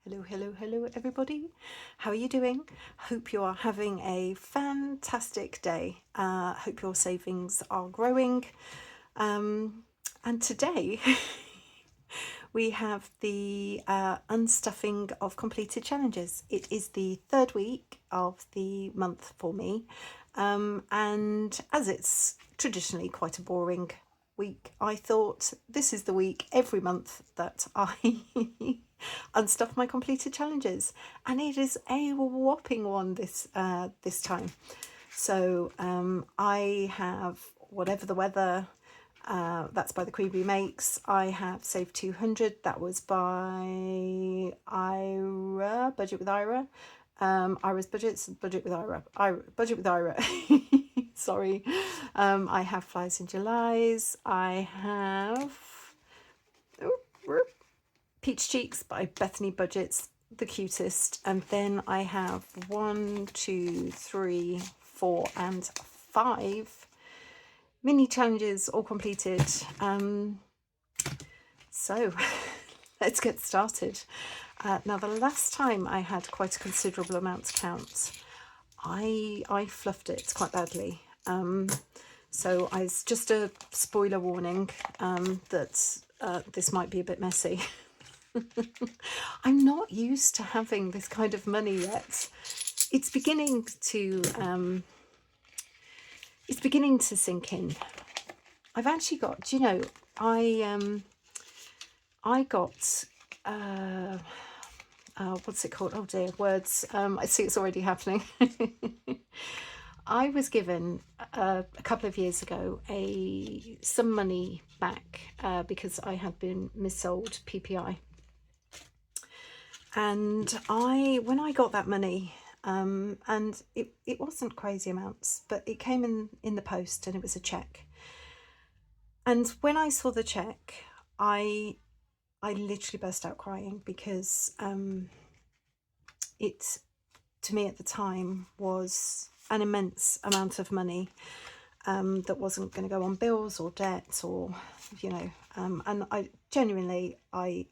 Hello, hello, hello, everybody. How are you doing? Hope you are having a fantastic day. Hope your savings are growing. And today we have the unstuffing of completed challenges. It is the third week of the month for me. And as it's traditionally quite a boring week, I thought this is the week every month that I unstuff my completed challenges, and it is a whopping one this time. So I have Whatever the Weather. That's by the Queen Bee Makes. I have Save 200. That was by Ira, Budget with Ira. Ira's Budget with Ira. Budget with Ira. Sorry. I have Flies in July's. I have Peach Cheeks by Bethany Budget's, the cutest. And then I have 1, 2, 3, 4, and 5 mini challenges all completed. So let's get started. Now, the last time I had quite a considerable amount to count, I fluffed it quite badly. So it's just a spoiler warning that this might be a bit messy. I'm not used to having this kind of money yet. It's beginning to sink in. I've actually got, I got what's it called? Oh dear, words. I see it's already happening. I was given a couple of years ago some money back because I had been missold PPI. And when I got that money, and it wasn't crazy amounts, but it came in the post, and it was a check. And when I saw the check, I literally burst out crying because it, to me at the time, was an immense amount of money that wasn't going to go on bills or debt or, and I genuinely, I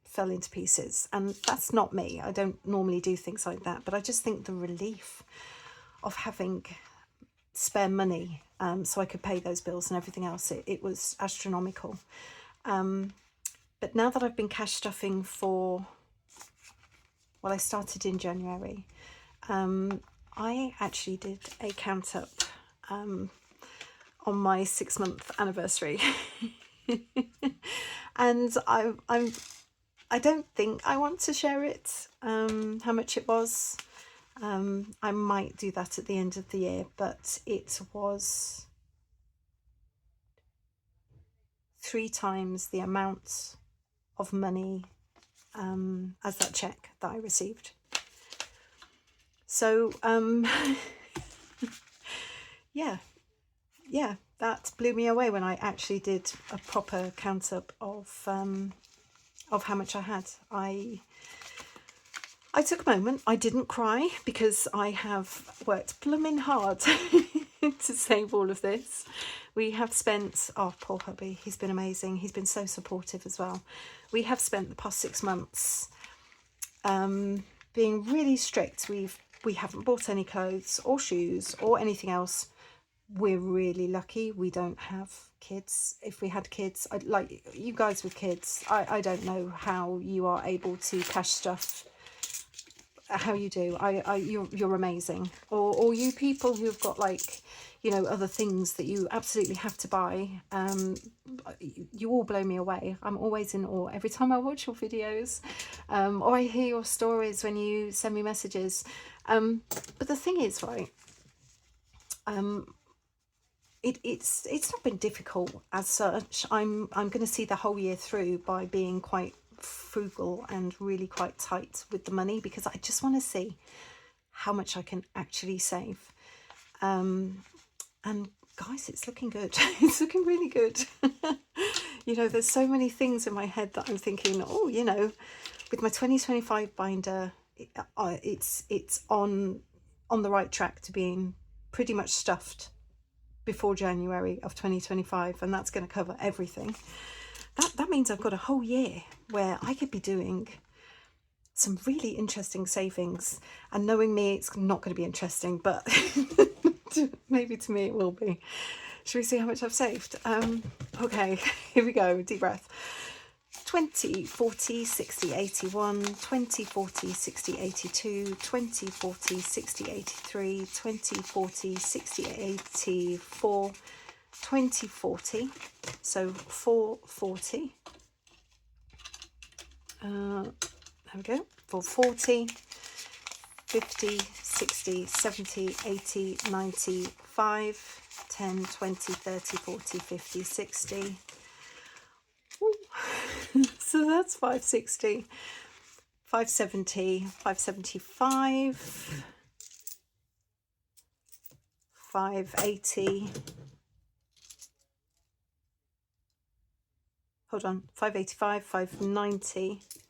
fell into pieces. And that's not me. I don't normally do things like that, but I just think the relief of having spare money so I could pay those bills and everything else, it was astronomical. But now that I've been cash stuffing I started in January, I actually did a count up on my 6-month anniversary. And I don't think I want to share it, how much it was. I might do that at the end of the year, but it was 3 times the amount of money as that check that I received. So yeah, that blew me away when I actually did a proper count up of how much I had. I took a moment. I didn't cry because I have worked blooming hard to save all of this. We have spent, oh, poor hubby, he's been amazing. He's been so supportive as well. We have spent the past 6 months being really strict. We haven't bought any clothes or shoes or anything else. We're really lucky we don't have kids. If we had kids, like you guys with kids, I don't know how you are able to cash stuff, how you do. You're amazing. Or you people who've got other things that you absolutely have to buy. You all blow me away. I'm always in awe every time I watch your videos, or I hear your stories when you send me messages. But the thing is, right, it's not been difficult as such. I'm going to see the whole year through by being quite frugal and really quite tight with the money, because I just want to see how much I can actually save. And guys, it's looking good. It's looking really good. There's so many things in my head that I'm thinking, with my 2025 binder, it's on the right track to being pretty much stuffed before January of 2025, and that's going to cover everything. That means I've got a whole year where I could be doing some really interesting savings, and knowing me, it's not going to be interesting, but maybe to me it will be. Should we see how much I've saved? Okay, here we go, deep breath. 20, 40, 60, 81, 20, 40, 60, 82, 20, 40, 60, 83, 20, 40, 60, 84, 20, 40, so 440. There we go, 440, 50, 60, 70, 80, 95, 10, 20, 30, 40, 50, 60. So that's 560, 570, 575, 580. Hold on, 585, 590. 6,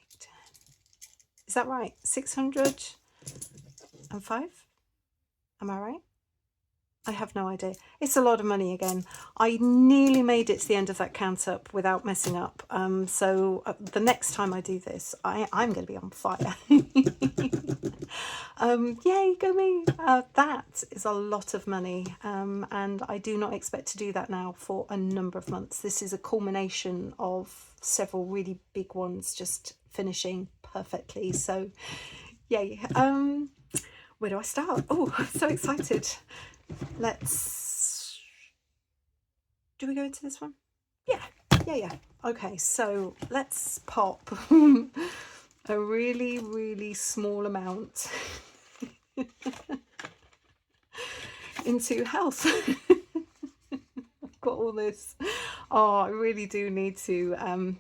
8, 10. Is that right? 605? Am I right? I have no idea. It's a lot of money again. I nearly made it to the end of that count up without messing up. So the next time I do this, I'm going to be on fire. Yay, go me. That is a lot of money. And I do not expect to do that now for a number of months. This is a culmination of several really big ones just finishing perfectly. So yay. Where do I start? Oh, I'm so excited. Do we go into this one? Yeah. Okay, so let's pop a really, really small amount into health. I've got all this. Oh, I really do need to.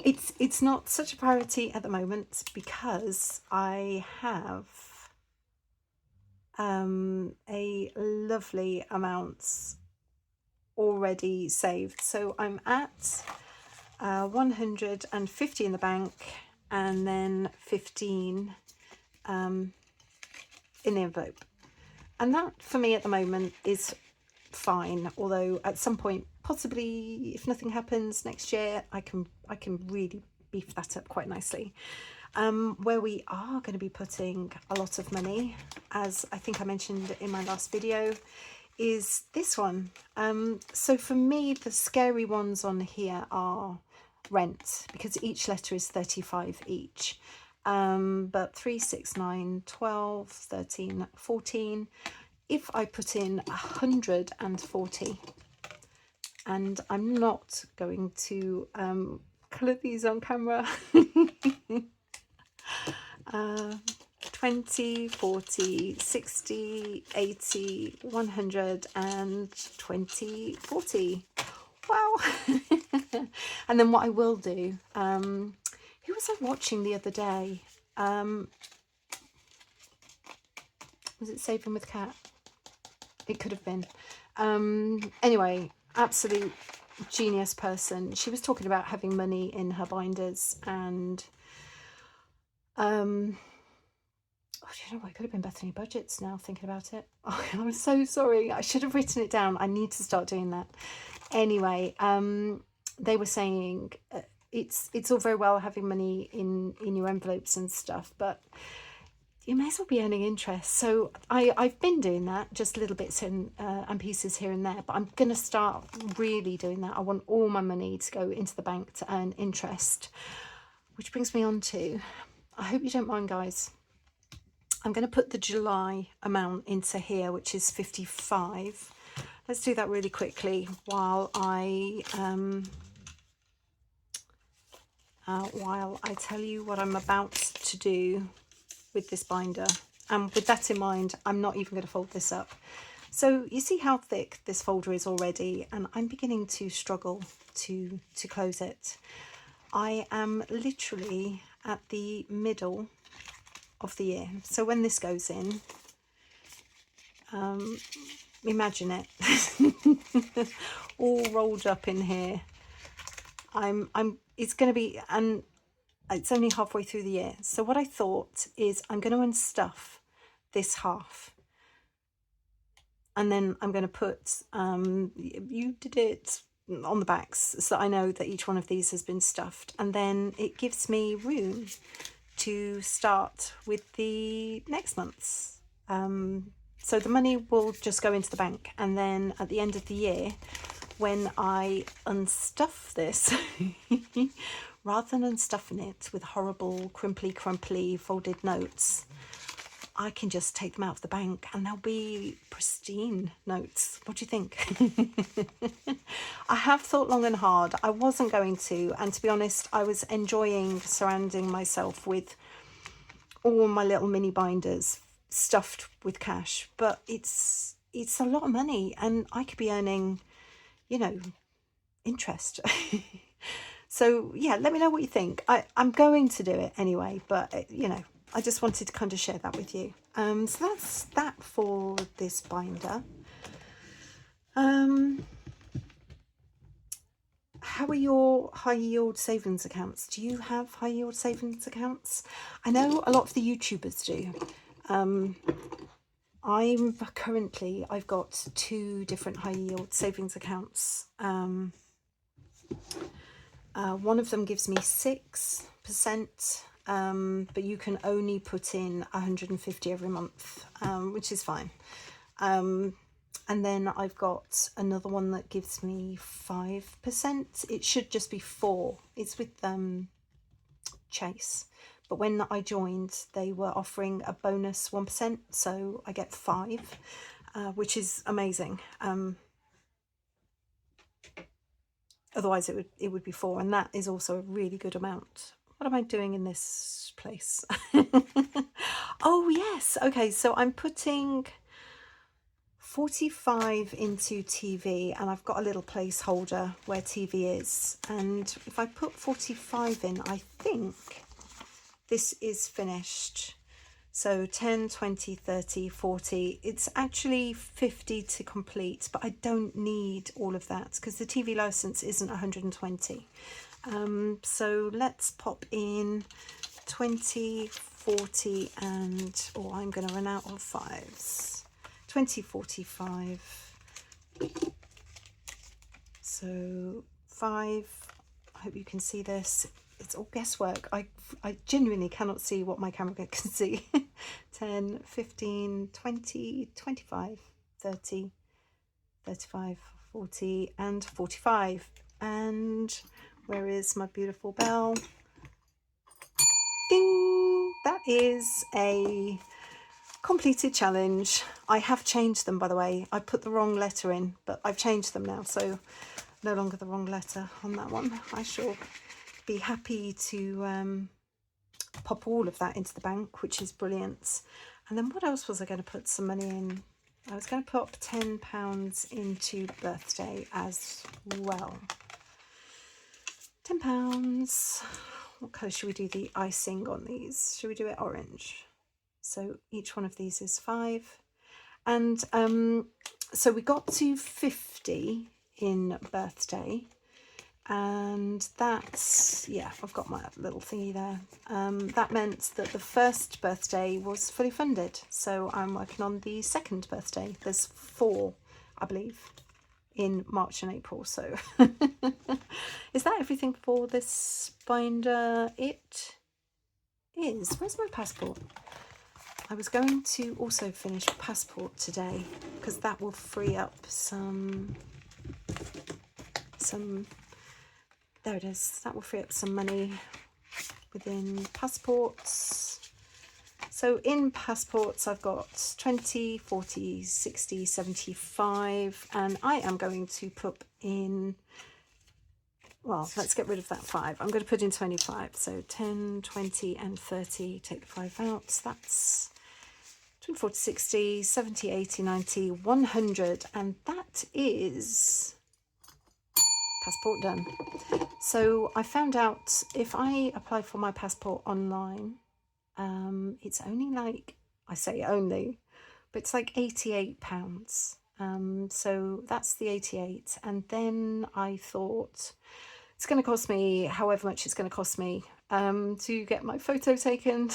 It's not such a priority at the moment because I have a lovely amount already saved. So I'm at 150 in the bank and then 15 in the envelope, and that for me at the moment is fine, although at some point, possibly if nothing happens next year, I can really beef that up quite nicely. Where we are going to be putting a lot of money, as I think I mentioned in my last video, is this one. So for me, the scary ones on here are rent, because each letter is 35 each. But 3, 6, 9, 12, 13, 14. If I put in 140, and I'm not going to colour these on camera, 20, 40, 60, 80, 100 and 20, 40. Wow. And then what I will do, who was I watching the other day? Was it Saving with Cat? It could have been. Anyway, absolute genius person. She was talking about having money in her binders, and oh, do you know what? It could have been Bethany Budgets now, thinking about it. Oh, I'm so sorry. I should have written it down. I need to start doing that. Anyway, they were saying it's all very well having money in your envelopes and stuff, but you may as well be earning interest. So I've been doing that, just little bits and pieces here and there, but I'm going to start really doing that. I want all my money to go into the bank to earn interest, which brings me on to, I hope you don't mind, guys, I'm going to put the July amount into here, which is 55. Let's do that really quickly while I tell you what I'm about to do with this binder. And with that in mind, I'm not even going to fold this up. So you see how thick this folder is already, and I'm beginning to struggle to close it. I am literally at the middle of the year. So when this goes in, imagine it all rolled up in here. It's going to be, and it's only halfway through the year. So what I thought is I'm going to unstuff this half, and then I'm going to put, you did it, on the backs, so that I know that each one of these has been stuffed, and then it gives me room to start with the next month's. So the money will just go into the bank, and then at the end of the year, when I unstuff this, rather than unstuffing it with horrible crimply crumply folded notes, I can just take them out of the bank and they'll be pristine notes. What do you think? I have thought long and hard. I wasn't going to, and to be honest, I was enjoying surrounding myself with all my little mini binders stuffed with cash, but it's a lot of money, and I could be earning, you know, interest. So yeah, let me know what you think. I'm going to do it anyway, but you know, I just wanted to kind of share that with you. So that's that for this binder. How are your high yield savings accounts? Do you have high yield savings accounts? I know a lot of the YouTubers do. I've got 2 different high yield savings accounts. One of them gives me 6%, but you can only put in 150 every month, which is fine. And then I've got another one that gives me 5%. It should just be 4. It's with Chase. But when I joined, they were offering a bonus 1%, so I get 5, which is amazing. Otherwise it would be 4, and that is also a really good amount. What am I doing in this place? Oh yes, okay, so I'm putting 45 into TV, and I've got a little placeholder where TV is, and if I put 45 in, I think this is finished. So 10, 20, 30, 40, it's actually 50 to complete, but I don't need all of that because the TV license isn't 120. So let's pop in 20, 40, and, oh, I'm going to run out of 5s. 20, 45. So 5, I hope you can see this. It's all guesswork. I genuinely cannot see what my camera can see. 10, 15, 20, 25, 30, 35, 40, and 45. And where is my beautiful bell? Ding! That is a completed challenge. I have changed them, by the way. I put the wrong letter in, but I've changed them now, so no longer the wrong letter on that one. I shall be happy to pop all of that into the bank, which is brilliant. And then what else was I going to put some money in? I was going to put £10 into birthday as well. £10. What colour should we do the icing on these? Should we do it orange? So each one of these is 5. And so we got to 50 in birthday. And that's, yeah, I've got my little thingy there. That meant that the first birthday was fully funded. So I'm working on the second birthday. There's 4, I believe, in March and April. So is that everything for this binder? It is. Where's my passport? I was going to also finish passport today because that will free up some there it is. That will free up some money within passports. So in passports, I've got 20, 40, 60, 75, and I am going to put in, well, let's get rid of that 5. I'm going to put in 25. So 10, 20, and 30. Take the 5 out. That's 20, 40, 60, 70, 80, 90, 100, and that is passport done. So I found out if I apply for my passport online, it's only like, I say only, but it's like £88. So that's the 88. And then I thought it's going to cost me however much it's going to cost me to get my photo taken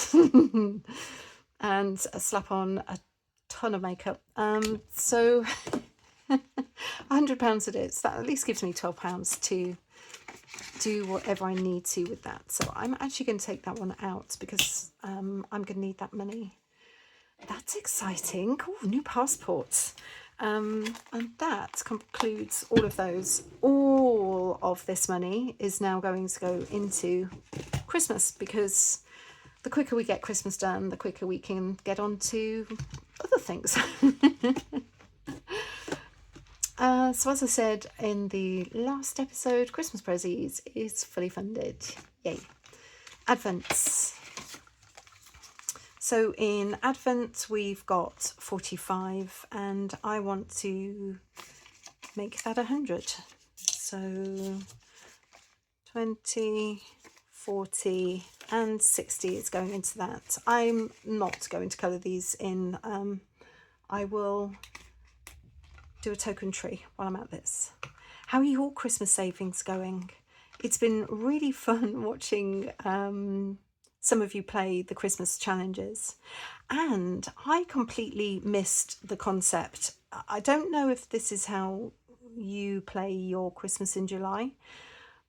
and slap on a ton of makeup. So £100 it is. That at least gives me £12 to do whatever I need to with that. So I'm actually going to take that one out because I'm going to need that money. That's exciting. Oh, new passports. And that concludes all of those. All of this money is now going to go into Christmas, because the quicker we get Christmas done, the quicker we can get on to other things. So as I said in the last episode, Christmas Prezzies is fully funded. Yay. Advents. So in Advent we've got 45 and I want to make that 100. So 20, 40 and 60 is going into that. I'm not going to colour these in. I will do a token tree while I'm at this. How are your Christmas savings going? It's been really fun watching some of you play the Christmas challenges, and I completely missed the concept. I don't know if this is how you play your Christmas in July,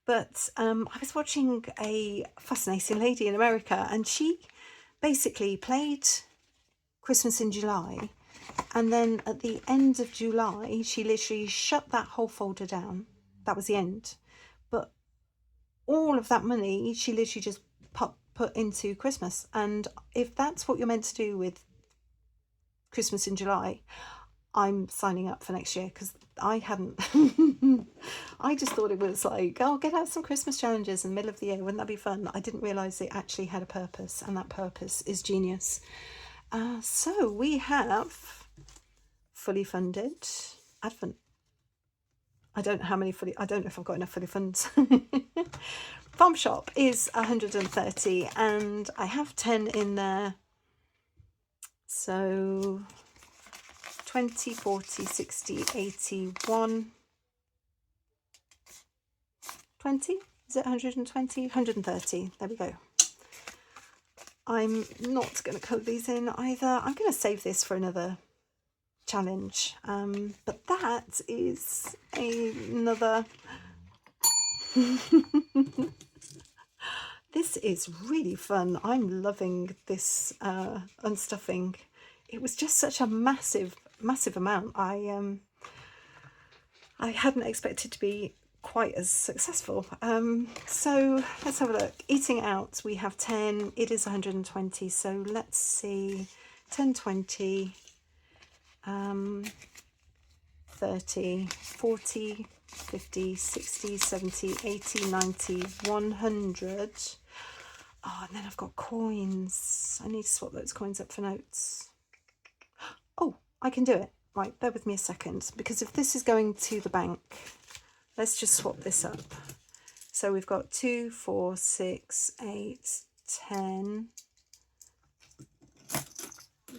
but I was watching a fascinating lady in America, and she basically played Christmas in July, and then at the end of July she literally shut that whole folder down. That was the end. But all of that money she literally just put into Christmas. And if that's what you're meant to do with Christmas in July, I'm signing up for next year, because I hadn't. I just thought it was like, oh, get out some Christmas challenges in the middle of the year, wouldn't that be fun? I didn't realise it actually had a purpose, and that purpose is genius. So we have fully funded Advent. I don't know if I've got enough fully funds. Farm shop is 130 and I have 10 in there. So 20, 40, 60, 81, 20? Is it 120? 130. There we go. I'm not going to colour these in either. I'm going to save this for another challenge. But that is another... This is really fun. I'm loving this unstuffing. It was just such a massive amount. I hadn't expected to be quite as successful. So let's have a look. Eating out, we have 10. It is 120. So let's see. 10, 20, 30, 40, 50, 60, 70, 80, 90, 100. Oh, and then I've got coins. I need to swap those coins up for notes. Oh, I can do it. Right, bear with me a second, because if this is going to the bank, let's just swap this up. So we've got 2, 4, 6, 8, 10,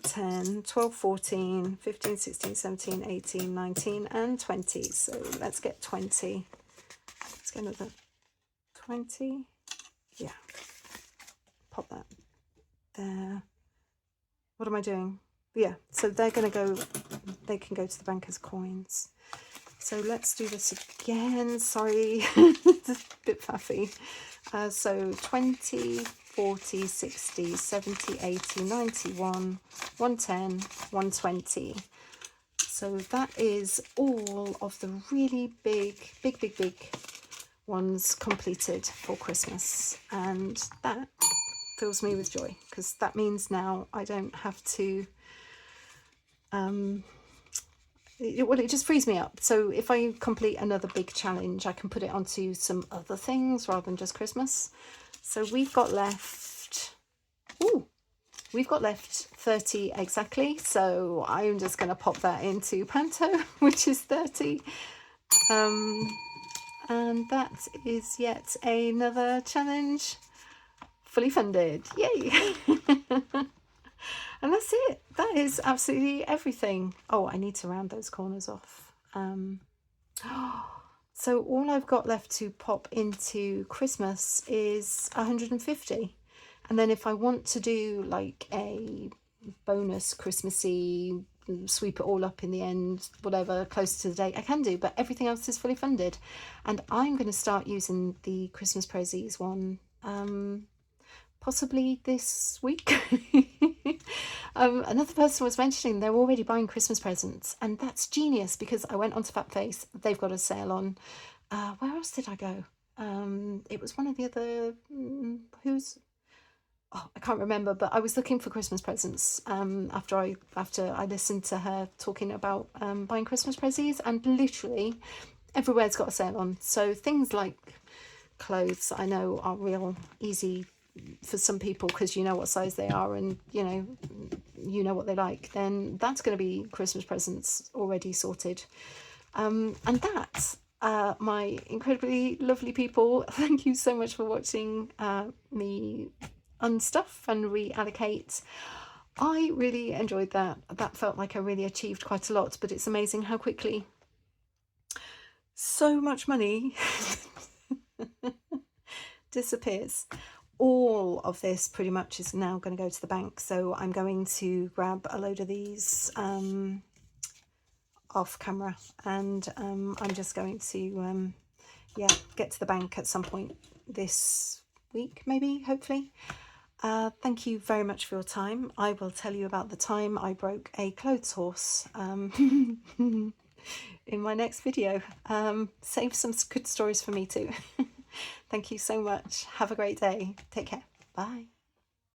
10, 12, 14, 15, 16, 17, 18, 19 and 20. So let's get 20. Let's get another 20. Yeah. Pop that there. What am I doing? Yeah, so they're going to go, they can go to the bank as coins. So let's do this again. Sorry, it's a bit faffy. So 20, 40, 60, 70, 80, 91, 110, 120. So that is all of the really big ones completed for Christmas. And that fills me with joy, because that means now I don't have to it just frees me up. So if I complete another big challenge, I can put it onto some other things rather than just Christmas. So we've got left 30 exactly. So I'm just going to pop that into Panto, which is 30. And that is yet another challenge fully funded. Yay! And that's it. That is absolutely everything. Oh, I need to round those corners off. So all I've got left to pop into Christmas is 150. And then if I want to do like a bonus Christmassy sweep it all up in the end, whatever, closer to the date, I can do, but everything else is fully funded. And I'm going to start using the Christmas Prezzies one possibly this week. Another person was mentioning they're already buying Christmas presents, and that's genius, because I went onto Fatface, they've got a sale on, where else did I go? It was one of the other, I can't remember, but I was looking for Christmas presents after I listened to her talking about buying Christmas prezzies, and literally everywhere's got a sale on. So things like clothes, I know, are real easy for some people because you know what size they are, and you know what they like. Then that's going to be Christmas presents already sorted. And that's my incredibly lovely people. Thank you so much for watching me unstuff and reallocate. I really enjoyed that. That felt like I really achieved quite a lot, but it's amazing how quickly so much money disappears. All of this pretty much is now going to go to the bank, so I'm going to grab a load of these off camera, and I'm just going to get to the bank at some point this week, maybe, hopefully. Thank you very much for your time. I will tell you about the time I broke a clothes horse in my next video. Save some good stories for me too. Thank you so much. Have a great day. Take care. Bye.